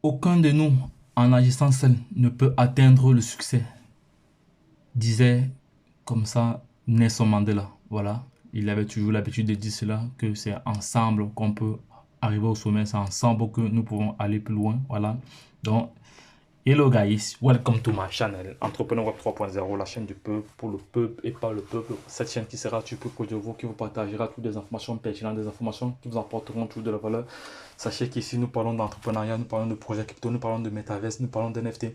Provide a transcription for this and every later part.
Aucun de nous, en agissant seul, ne peut atteindre le succès, disait comme ça Nelson Mandela. Voilà, il avait toujours l'habitude de dire cela, que c'est ensemble qu'on peut arriver au sommet, c'est ensemble que nous pouvons aller plus loin. Voilà, donc hello guys, welcome to my channel Entrepreneur Web 3.0, la chaîne du peuple, pour le peuple et par le peuple. Cette chaîne qui sera du peuple de vous, qui vous partagera toutes des informations pertinentes, des informations qui vous apporteront toujours de la valeur. Sachez qu'ici nous parlons d'entrepreneuriat, nous parlons de projets crypto, nous parlons de metaverse, nous parlons d'NFT,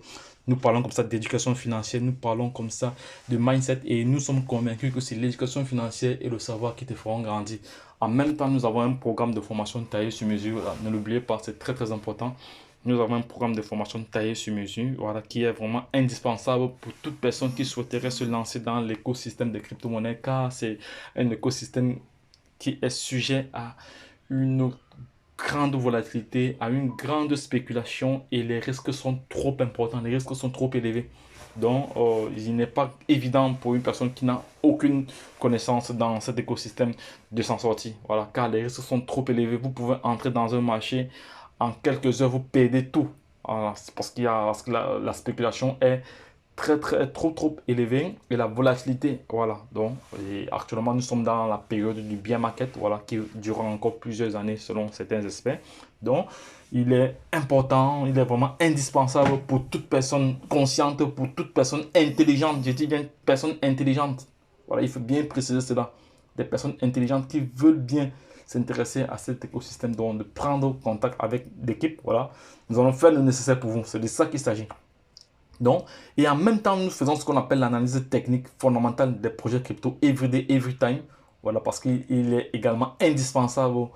nous parlons comme ça d'éducation financière, nous parlons comme ça de mindset et nous sommes convaincus que c'est l'éducation financière et le savoir qui te feront grandir. En même temps, nous avons un programme de formation taillé sur mesure, ne l'oubliez pas, c'est très très important. Nous avons un programme de formation taillé sur mesure, voilà, qui est vraiment indispensable pour toute personne qui souhaiterait se lancer dans l'écosystème des crypto-monnaies, car c'est un écosystème qui est sujet à une grande volatilité, à une grande spéculation et les risques sont trop importants, les risques sont trop élevés. Donc, il n'est pas évident pour une personne qui n'a aucune connaissance dans cet écosystème de s'en sortir. Voilà, car les risques sont trop élevés. Vous pouvez entrer dans un marché, en quelques heures, vous perdez tout. Voilà, parce que la spéculation est trop élevé et la volatilité, voilà. Donc et actuellement nous sommes dans la période du bear market, voilà, qui durera encore plusieurs années selon certains experts. Donc il est important, il est vraiment indispensable pour toute personne consciente, pour toute personne intelligente, je dis bien personne intelligente, voilà, il faut bien préciser cela, des personnes intelligentes qui veulent bien s'intéresser à cet écosystème, donc de prendre contact avec l'équipe, voilà. Nous allons faire le nécessaire pour vous, c'est de ça qu'il s'agit. Donc, et en même temps, nous faisons ce qu'on appelle l'analyse technique fondamentale des projets crypto everyday, every time. Voilà, parce qu'il est également indispensable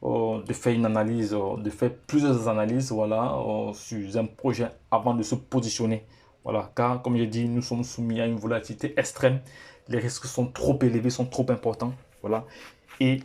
de faire une analyse, de faire plusieurs analyses, voilà, sur un projet avant de se positionner. Voilà, car comme je dis, nous sommes soumis à une volatilité extrême. Les risques sont trop élevés, sont trop importants. Voilà. Et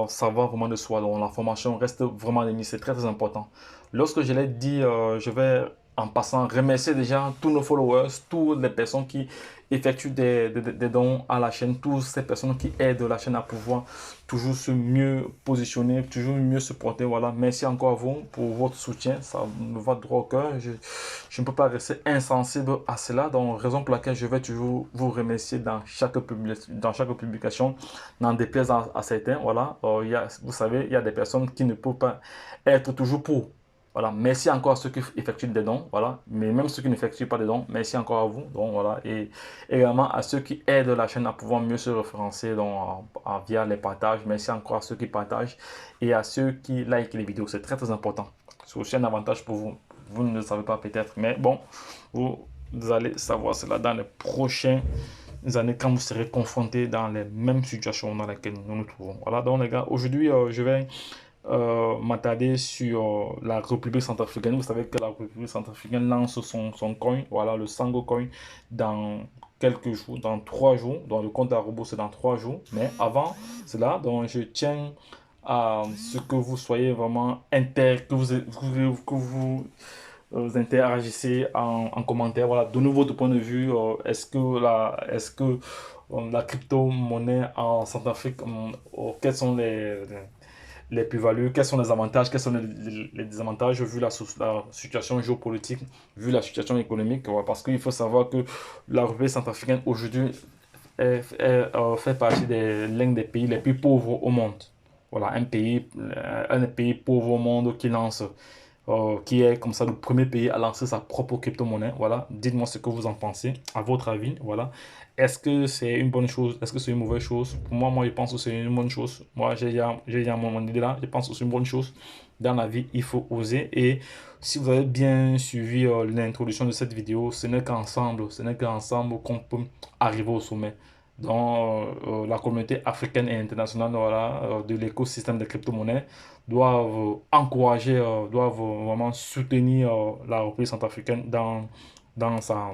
ça va vraiment de soi. Donc, la formation reste vraiment l'émission, c'est très très important. Lorsque je l'ai dit, je vais en passant remercier déjà tous nos followers, toutes les personnes qui effectuent des dons à la chaîne, toutes ces personnes qui aident la chaîne à pouvoir toujours se mieux positionner, toujours mieux se porter. Voilà, merci encore à vous pour votre soutien, ça me va droit au cœur. Je ne peux pas rester insensible à cela, donc raison pour laquelle je vais toujours vous remercier dans chaque publication, n'en déplaise à certains. Voilà, vous savez, il y a des personnes qui ne peuvent pas être toujours pour. Voilà, merci encore à ceux qui effectuent des dons, voilà, mais même ceux qui n'effectuent pas des dons, merci encore à vous, donc voilà, et également à ceux qui aident la chaîne à pouvoir mieux se référencer donc, via les partages, merci encore à ceux qui partagent et à ceux qui likent les vidéos, c'est très très important, c'est aussi un avantage pour vous, vous ne le savez pas peut-être, mais bon, vous allez savoir cela dans les prochaines années quand vous serez confrontés dans les mêmes situations dans lesquelles nous nous trouvons. Voilà, donc les gars, aujourd'hui, je vais m'attarder sur la République centrafricaine. Vous savez que la République centrafricaine lance son coin, voilà, le Sango Coin, dans quelques jours, dans 3 jours. Donc le compte à rebours, c'est dans 3 jours. Mais avant cela, donc, je tiens à ce que vous soyez vraiment que vous interagissez en commentaire. Voilà, donnez votre point de vue. Est-ce que la crypto-monnaie en Centrafrique, quels sont les plus-values, quels sont les avantages, quels sont les désavantages vu la situation géopolitique, vu la situation économique. Ouais, parce qu'il faut savoir que la République centrafricaine aujourd'hui fait partie de l'un des pays les plus pauvres au monde. Voilà, un des pays pauvres au monde qui est comme ça le premier pays à lancer sa propre crypto-monnaie. Voilà, dites-moi ce que vous en pensez, à votre avis. Voilà, est-ce que c'est une bonne chose? Est-ce que c'est une mauvaise chose? Pour moi, je pense que c'est une bonne chose. Moi, j'ai mon idée là. Je pense que c'est une bonne chose. Dans la vie, il faut oser. Et si vous avez bien suivi l'introduction de cette vidéo, ce n'est qu'ensemble qu'on peut arriver au sommet. Dans la communauté africaine et internationale, voilà, de l'écosystème des crypto-monnaies doivent encourager, doivent vraiment soutenir la République centrafricaine dans sa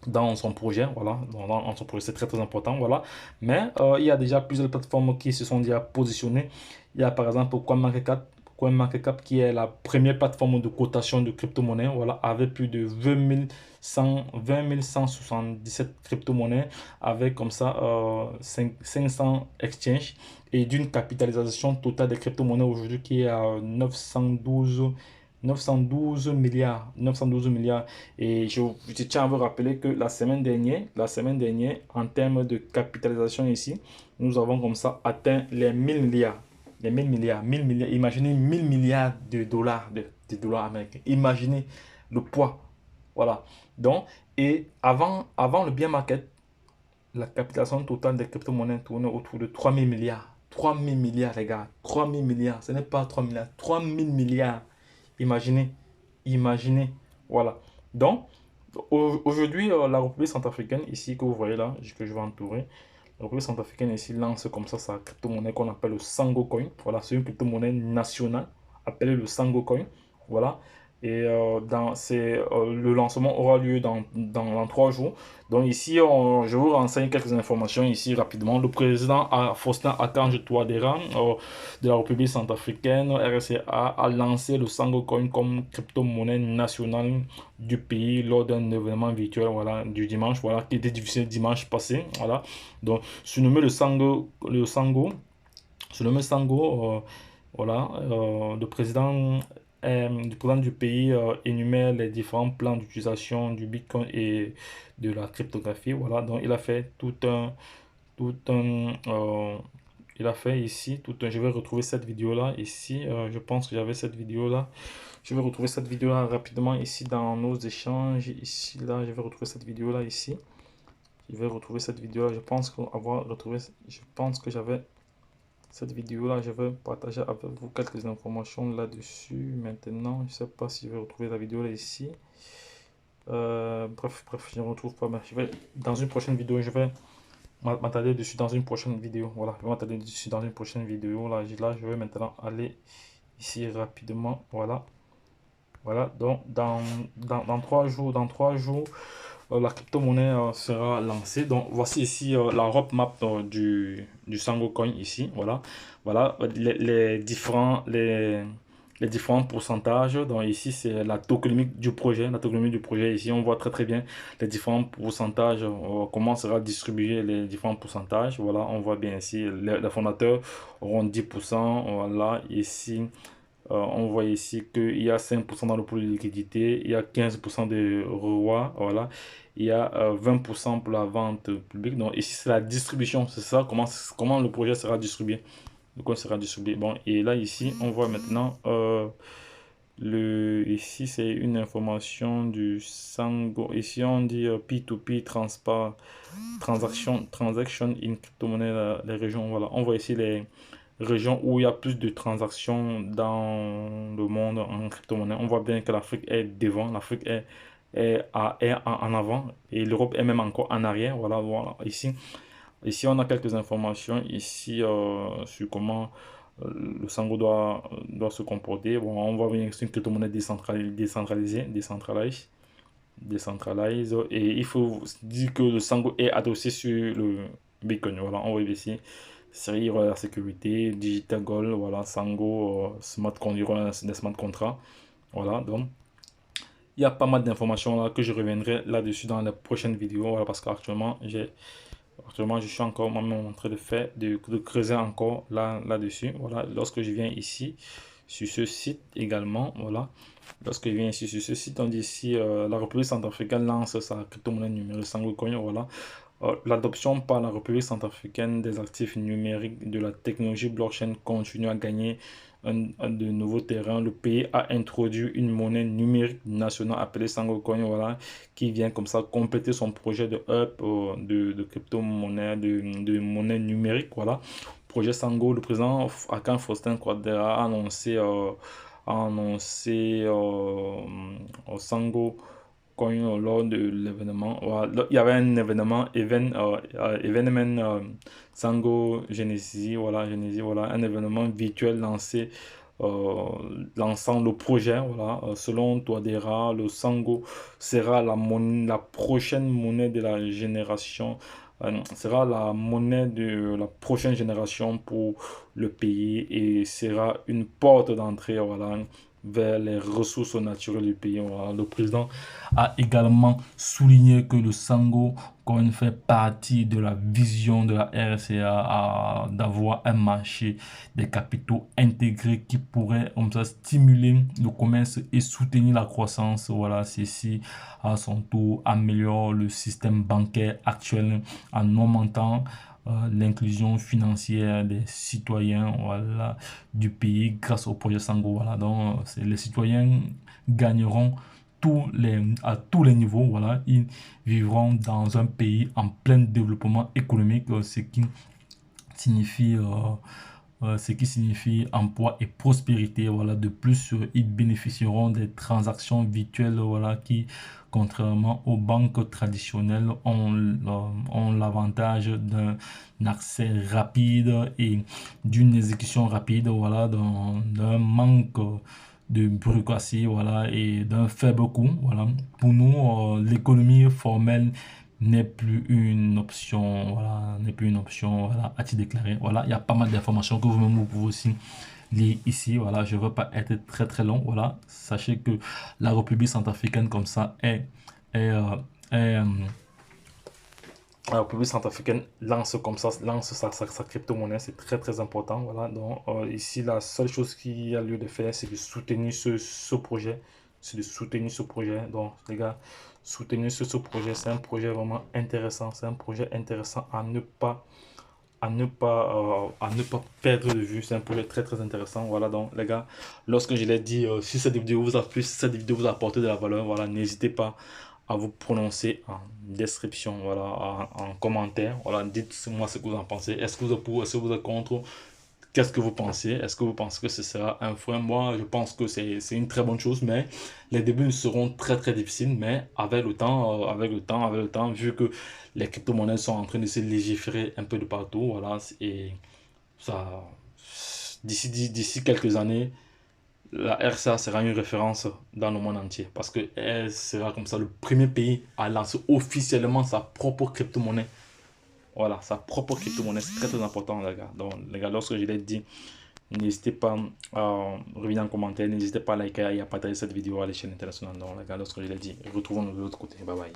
dans son projet, voilà, dans son projet, c'est très très important, voilà. Mais il y a déjà plusieurs plateformes qui se sont déjà positionnées. Il y a par exemple CoinMarketCap, qui est la première plateforme de cotation de crypto-monnaies, voilà, avec plus de 20 177 crypto-monnaies, avec comme ça 500 exchanges et d'une capitalisation totale des crypto-monnaies aujourd'hui qui est à 912 milliards. 912 milliards. Et je tiens à vous rappeler que la semaine dernière, en termes de capitalisation ici, nous avons comme ça atteint les 1000 milliards. Les 1000 milliards, 1000 milliards. Imaginez 1000 milliards de dollars, de dollars américains. Imaginez le poids. Voilà. Donc, et avant le bear market, la capitalisation totale des crypto-monnaies tournait autour de 3000 milliards. 3000 milliards, les gars. 3000 milliards. Ce n'est pas 3 milliards. 3000 milliards. Imaginez. Imaginez. Voilà. Donc, aujourd'hui, la République centrafricaine, ici, que vous voyez là, que je vais entourer, la République centrafricaine ici lance comme ça sa crypto-monnaie qu'on appelle le Sango Coin. Voilà, c'est une crypto-monnaie nationale appelée le Sango Coin. Voilà. Et le lancement aura lieu dans 3 jours. Donc ici, je vous renseigne quelques informations ici rapidement. Le président Faustin Archange Touadéra de la République centrafricaine, RCA, a lancé le Sango Coin comme crypto-monnaie nationale du pays lors d'un événement virtuel, voilà, du dimanche, voilà, qui était diffusé dimanche passé. Voilà. Donc, surnommé surnommé Sango, voilà, le président du président du pays énumère les différents plans d'utilisation du Bitcoin et de la cryptographie. Voilà, donc il a fait tout un il a fait ici tout un. Je vais retrouver cette vidéo là ici. Je pense que j'avais cette vidéo là. Je vais retrouver cette vidéo là rapidement ici dans nos échanges. Ici là, je vais retrouver cette vidéo là ici. Je vais retrouver cette vidéo là. Je pense qu'avoir retrouvé. Je pense que j'avais cette vidéo là. Je vais partager avec vous quelques informations là-dessus. Maintenant, je sais pas si je vais retrouver la vidéo là ici. Bref, je ne retrouve pas. Mais dans une prochaine vidéo, je vais m'attarder dessus dans une prochaine vidéo. Voilà, je vais m'attarder dessus dans une prochaine vidéo. Là, je vais maintenant aller ici rapidement. Voilà. Voilà, donc dans 3 jours, la crypto-monnaie sera lancée. Donc voici ici la roadmap du Sango Coin ici. Voilà, voilà les différents pourcentages. Donc ici c'est la tokenomique du projet. La tokenomique du projet ici, on voit très bien les différents pourcentages, comment sera distribué les différents pourcentages. Voilà, on voit bien ici les fondateurs auront 10%. Voilà, ici. On voit ici qu'il y a 5% dans le pool de liquidité, il y a 15% de roi, voilà, il y a 20% pour la vente publique. Donc ici c'est la distribution, c'est ça, comment le projet sera distribué. Sera distribué. Bon, et là ici on voit maintenant ici c'est une information du Sango. Ici on dit P2P transaction in crypto-monnaie, les régions. Voilà, on voit ici les régions où il y a plus de transactions dans le monde en crypto-monnaie. On voit bien que l'Afrique est devant, l'Afrique est en avant et l'Europe est même encore en arrière. Voilà, voilà. Ici on a quelques informations ici sur comment le Sango doit se comporter. Bon, on voit bien que c'est une crypto-monnaie décentralisée. Et il faut dire que le Sango est adossé sur le Bitcoin. Voilà, on voit ici série la sécurité, Digital Gold, voilà, Sango, smart des smart contracts. Voilà, donc il y a pas mal d'informations là que je reviendrai là-dessus dans la prochaine vidéo. Voilà, parce qu'actuellement je suis encore en train de creuser encore là-dessus. Voilà, lorsque je viens ici sur ce site également, voilà. Lorsque je viens ici sur ce site, on dit ici la République centrafricaine lance sa crypto-monnaie numérique Sango Coin. Voilà. L'adoption par la République centrafricaine des actifs numériques de la technologie blockchain continue à gagner de nouveaux terrains. Le pays a introduit une monnaie numérique nationale appelée Sango Coin, voilà, qui vient comme ça compléter son projet de hub de crypto-monnaie, de monnaie numérique. Voilà. Projet Sango, le président Archange Faustin Touadéra a annoncé Sango Coin lors de l'événement. Voilà, il y avait un événement, événement Sango Genesis, voilà, un événement virtuel lançant le projet. Voilà. Selon Touadéra, le Sango sera la prochaine monnaie de la génération sera la monnaie de la prochaine génération pour le pays et sera une porte d'entrée, voilà, vers les ressources naturelles du pays. Voilà. Le président a également souligné que le Sango Coin fait partie de la vision de la RCA d'avoir un marché des capitaux intégré qui pourrait comme ça stimuler le commerce et soutenir la croissance. Voilà, ceci à son tour améliore le système bancaire actuel en augmentant l'inclusion financière des citoyens, voilà, du pays grâce au projet Sango. Voilà, donc les citoyens gagneront à tous les niveaux. Voilà, ils vivront dans un pays en plein développement économique, signifie ce qui signifie emploi et prospérité. Voilà. De plus, ils bénéficieront des transactions virtuelles, voilà, qui, contrairement aux banques traditionnelles, ont l'avantage d'un accès rapide et d'une exécution rapide, voilà, d'un manque de bureaucratie, voilà, et d'un faible coût. Voilà. Pour nous, l'économie formelle n'est plus une option, voilà, n'est plus une option, voilà, à-t-il déclaré. Voilà, il y a pas mal d'informations que vous-même vous pouvez aussi lire ici. Voilà, je ne veux pas être très très long. Voilà, sachez que la République centrafricaine comme ça est, la République centrafricaine lance comme ça, lance sa crypto-monnaie, c'est très très important. Voilà, donc ici la seule chose qu'il y a lieu de faire, c'est de soutenir ce projet, c'est de soutenir ce projet. Donc les gars, soutenir ce projet, c'est un projet vraiment intéressant, c'est un projet intéressant à ne pas perdre de vue. C'est un projet très très intéressant. Voilà, donc les gars, lorsque je l'ai dit, si cette vidéo vous a plu, si cette vidéo vous a apporté de la valeur, voilà, n'hésitez pas à vous prononcer en description, voilà, en commentaire. Voilà, dites-moi ce que vous en pensez. Est-ce que vous êtes pour, est-ce que vous êtes contre? Qu'est-ce que vous pensez? Est-ce que vous pensez que ce sera un frein? Moi, je pense que c'est une très bonne chose, mais les débuts seront très très difficiles. Mais avec le temps, avec le temps, vu que les crypto-monnaies sont en train de se légiférer un peu de partout, voilà, et ça, d'ici quelques années, la RCA sera une référence dans le monde entier parce qu'elle sera comme ça le premier pays à lancer officiellement sa propre crypto-monnaie. Voilà, sa propre crypto-monnaie, c'est très très important, les gars. Donc, les gars, lorsque je l'ai dit, n'hésitez pas à revenir en commentaire, n'hésitez pas à liker et à partager cette vidéo à l'échelle internationale. Donc, les gars, lorsque je l'ai dit, retrouvons-nous de l'autre côté. Bye bye.